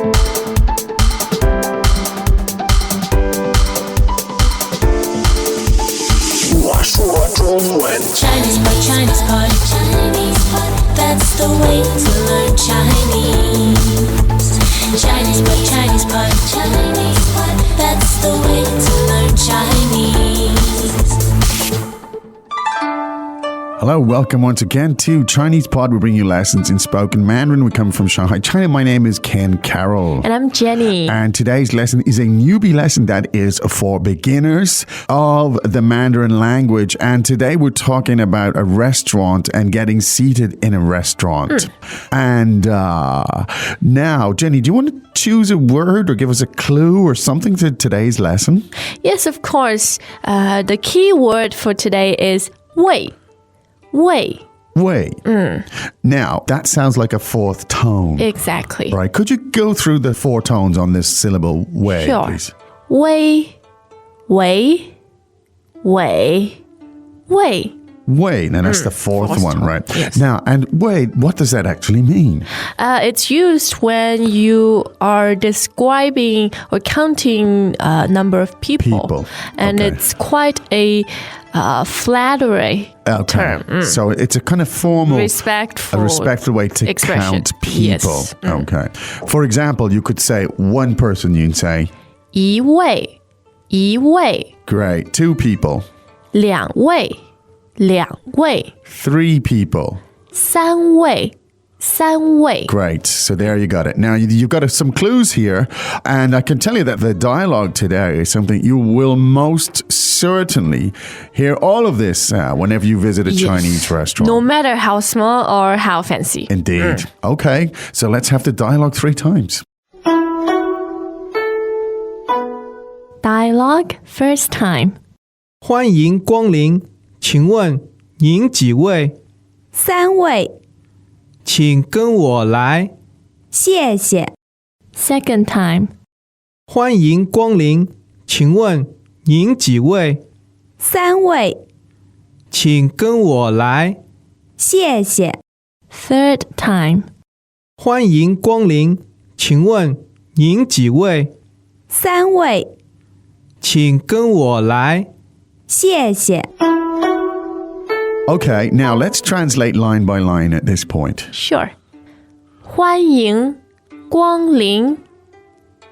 Chinese pot, Chinese pot, Chinese pot. That's the way to learn Chinese. Chinese pot, Chinese pot, Chinese pot. That's the way to learn Chinese. Hello, welcome once again to Chinese Pod. We bring you lessons in spoken Mandarin. We come from Shanghai, China. My name is Ken Carroll. And I'm Jenny. And today's lesson is a newbie lesson that is for beginners of the Mandarin language. And today we're talking about a restaurant and getting seated in a restaurant. And now, Jenny, do you want to choose a word or give us a clue or something to today's lesson? Yes, of course. The key word for today is wei. Wei. Wei. Now, that sounds like a fourth tone. Exactly. Right. Could you go through the four tones on this syllable wei, Sure. please? Wei, wei, wei, wei. Wei. Now, that's the fourth one, tone. right? Yes. Now, and wei, what does that actually mean? It's used when you are describing or counting a number of people. And Okay. it's quite a flattery term. So it's a kind of formal, Respectful. a respectful way to expression. count people. Yes. Okay. For example, you could say one person, you can say, 一位, 一位, great. Two people, 两位, 两位, three people, 三位, 三位. great. So there you got it. Now you've got some clues here, and I can tell you that the dialogue today is something you will most certainly hear all of this whenever you visit a Chinese restaurant. No matter how small or how fancy. Indeed. Okay, so let's have the dialogue 3 times. Dialogue first time. 欢迎光临，请问您几位？三位，请跟我来。谢谢。 Second time. 欢迎光临，请问您几位？三位，请跟我来。谢谢。 Third time. 欢迎光临，请问您几位？三位，请跟我来。谢谢。 Okay, now let's translate line by line at this point. Sure. 欢迎光临，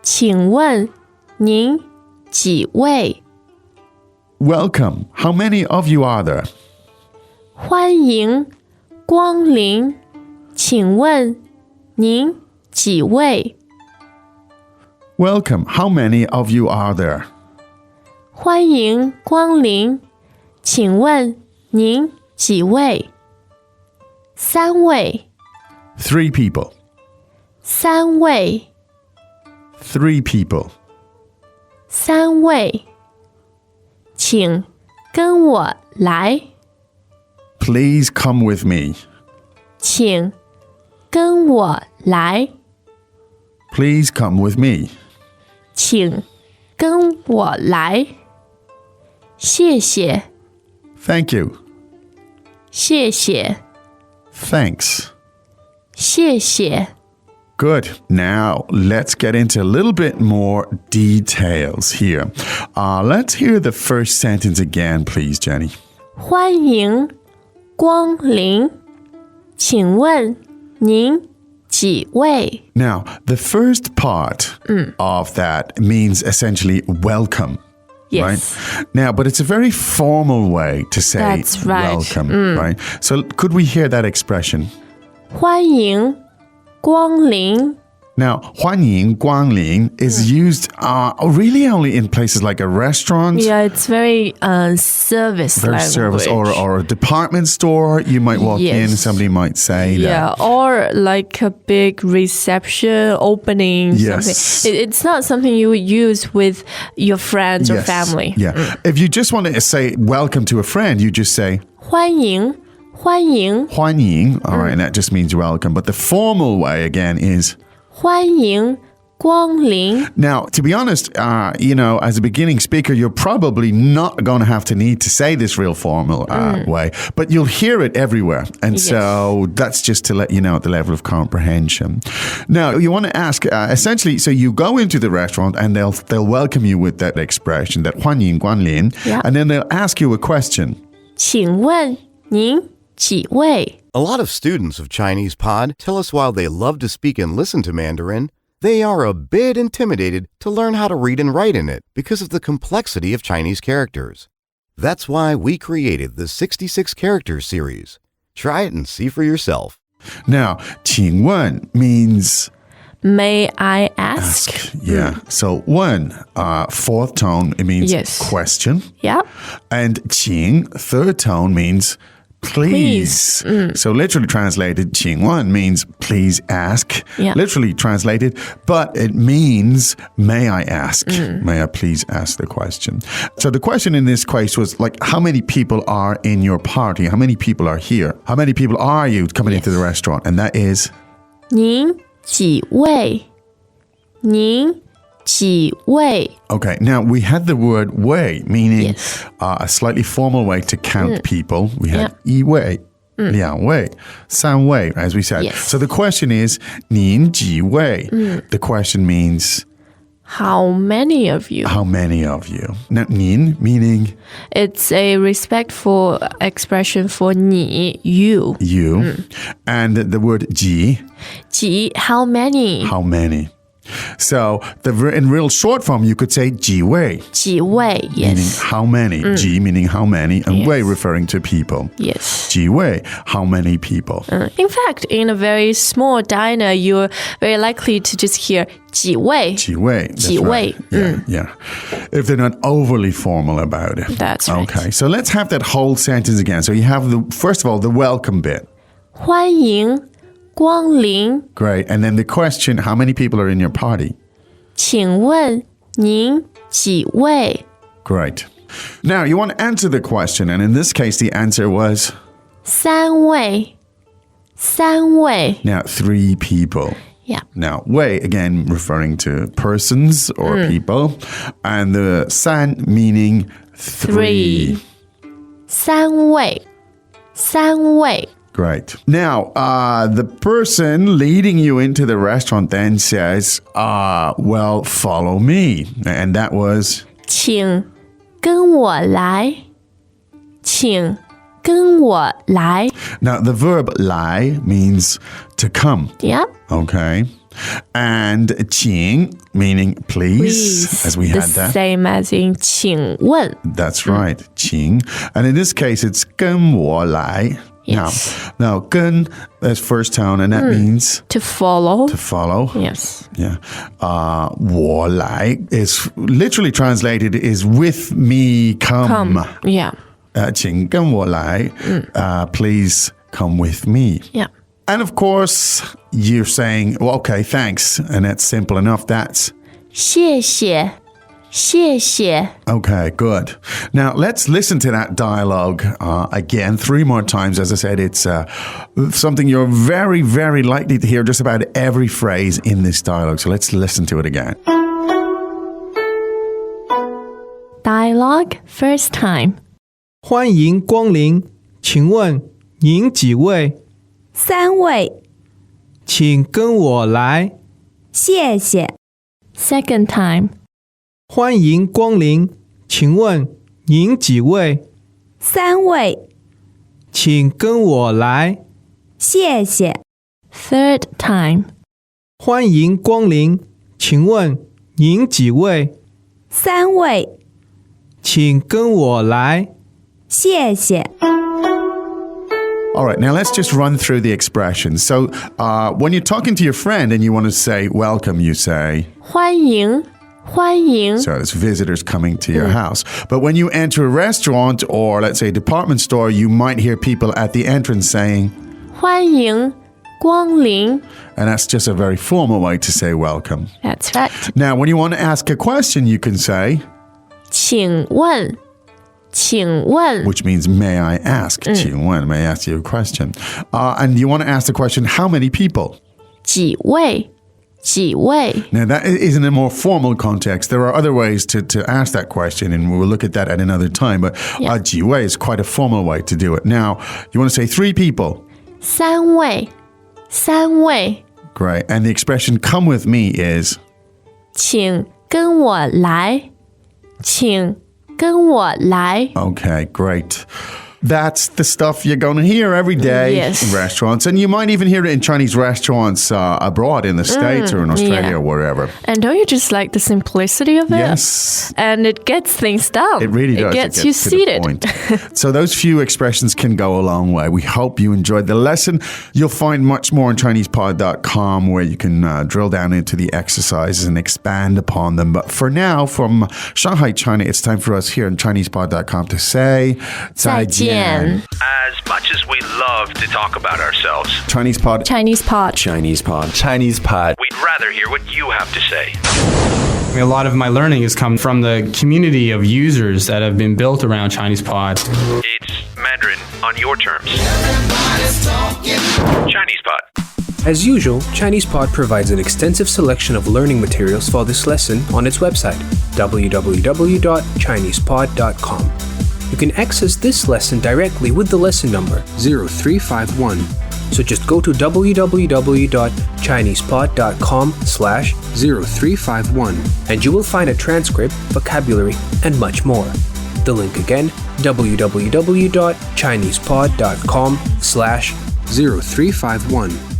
请问您几位？ Welcome. How many of you are there? 欢迎光临，请问您几位？ Welcome. How many of you are there? 欢迎光临，请问您几位？三位， 3 people. 三位， 3 people. 三位，请跟我来， Please come with me. 请跟我来， Please come with me. 请跟我来。谢谢， Thank you. 谢谢， Thanks. 谢谢。 Good. Now, let's get into a little bit more details here. Let's hear the first sentence again, please, Jenny. 欢迎光临，请问您几位？ Now, the first part of that means essentially welcome. Yes. Right? Now, but it's a very formal way to say That's right. welcome, right? So could we hear that expression? 欢迎光临。 Now, 欢迎光临 is used really only in places like a restaurant, Yeah, it's very service very language. service, or a department store. You might walk in, Yes. somebody might say Yeah, that. or like a big reception opening. Yes. Something. It's not something you would use with your friends or Yes. family. Yeah. If you just want to say welcome to a friend, you just say 欢迎，欢迎，欢迎. All right, and that just means welcome. But the formal way again is 欢迎光临 Now, to be honest, as a beginning speaker, you're probably not going to have to need to say this real formal way, but you'll hear it everywhere. And so that's just to let you know the level of comprehension. Now, you want to ask, essentially, so you go into the restaurant and they'll welcome you with that expression, that 欢迎光临, and then they'll ask you a question. 请问您几位 A lot of students of Chinese Pod tell us while they love to speak and listen to Mandarin, they are a bit intimidated to learn how to read and write in it because of the complexity of Chinese characters. That's why we created the 66 characters series. Try it and see for yourself. Now, 请问 means May I ask? Yeah. So 1, fourth tone, it means question. Yeah. And 请, third tone, means please. So literally translated, 请问 means please ask. Yeah. Literally translated, but it means may I ask? May I please ask the question? So the question in this case was like, how many people are in your party? How many people are here? How many people are you coming into the restaurant? And that is 您几位您几位 Okay, now we had the word way, meaning a slightly formal way to count people. We had 一位, 两位, 三位, as we said. So the question is 您几位? The question means How many of you? how many of you? Now 您 meaning It's a respectful expression for 你 you. you, and the word 几, 几 how many? how many? So in real short form, you could say 几位, 几位 meaning yes. how many, 几 meaning how many, and 位 referring to people. Yes. 几位, how many people? In fact, in a very small diner, you're very likely to just hear 几位. 几位, that's 几位, right. Yeah. If they're not overly formal about it. That's right. Okay, so let's have that whole sentence again. So you have first of all, the welcome bit. 欢迎光临 Great. And then the question, how many people are in your party? 请问您几位 Great. Now, you want to answer the question, and in this case, the answer was 三位三位 now 3 people. Yeah. Now, 位, again, referring to persons or people, and the 三 meaning 3. 三位三位 Great. Now, the person leading you into the restaurant then says, well, follow me. And that was 请跟我来请跟我来 now the verb 来 means to come. Yeah. Okay. And 请 meaning please, as we the had that. same as in 请问 That's right. 请. And in this case, it's 跟我来. Yes. Now, 跟, that's first tone, and that means to follow. to follow. Yes. Yeah. 我来 is literally translated is with me come. Yeah. 请跟我来. Please come with me. Yeah. And of course, you're saying, well, okay, thanks. And that's simple enough. That's 谢谢谢谢 okay, good. Now, let's listen to that dialogue again 3 more times. As I said, it's something you're very, very likely to hear just about every phrase in this dialogue. So let's listen to it again. Dialogue first time. 欢迎光临，请问您几位？三位，请跟我来。谢谢。 Second time. 欢迎光临，请问您几位？三位，请跟我来。谢谢。 Third time. 欢迎光临，请问您几位？三位，请跟我来。谢谢。 All right, now let's just run through the expressions. So when you're talking to your friend and you want to say welcome, you say, 欢迎欢迎 so it's visitors coming to your house. But when you enter a restaurant or let's say a department store, you might hear people at the entrance saying, 欢迎光临 and that's just a very formal way to say welcome. That's right. Now, when you want to ask a question, you can say, 请问请问 which means may I ask? 请问, may I ask you a question? And you want to ask the question, how many people? 几位几位? Now, that is in a more formal context. There are other ways to ask that question, and we'll look at that at another time. But 几位 is quite a formal way to do it. Now, you want to say 3 people? 三位. Great. And the expression come with me is? 请跟我来. 请跟我来. Okay, great. That's the stuff you're going to hear every day in restaurants. And you might even hear it in Chinese restaurants abroad in the States or in Australia or wherever. And don't you just like the simplicity of it? Yes. And it gets things done. It really does. It gets you seated. So those few expressions can go a long way. We hope you enjoyed the lesson. You'll find much more on ChinesePod.com where you can drill down into the exercises and expand upon them. But for now, from Shanghai, China, it's time for us here on ChinesePod.com to say 再见. As much as we love to talk about ourselves, Chinese Pod. Chinese Pod. Chinese Pod. Chinese Pod. we'd rather hear what you have to say. A lot of my learning has come from the community of users that have been built around Chinese Pod. It's Mandarin on your terms. Chinese Pod. As usual, Chinese Pod provides an extensive selection of learning materials for this lesson on its website, www.chinesepod.com. You can access this lesson directly with the lesson number 0351. So just go to www.chinesepod.com/0351 and you will find a transcript, vocabulary, and much more. The link again, www.chinesepod.com/0351.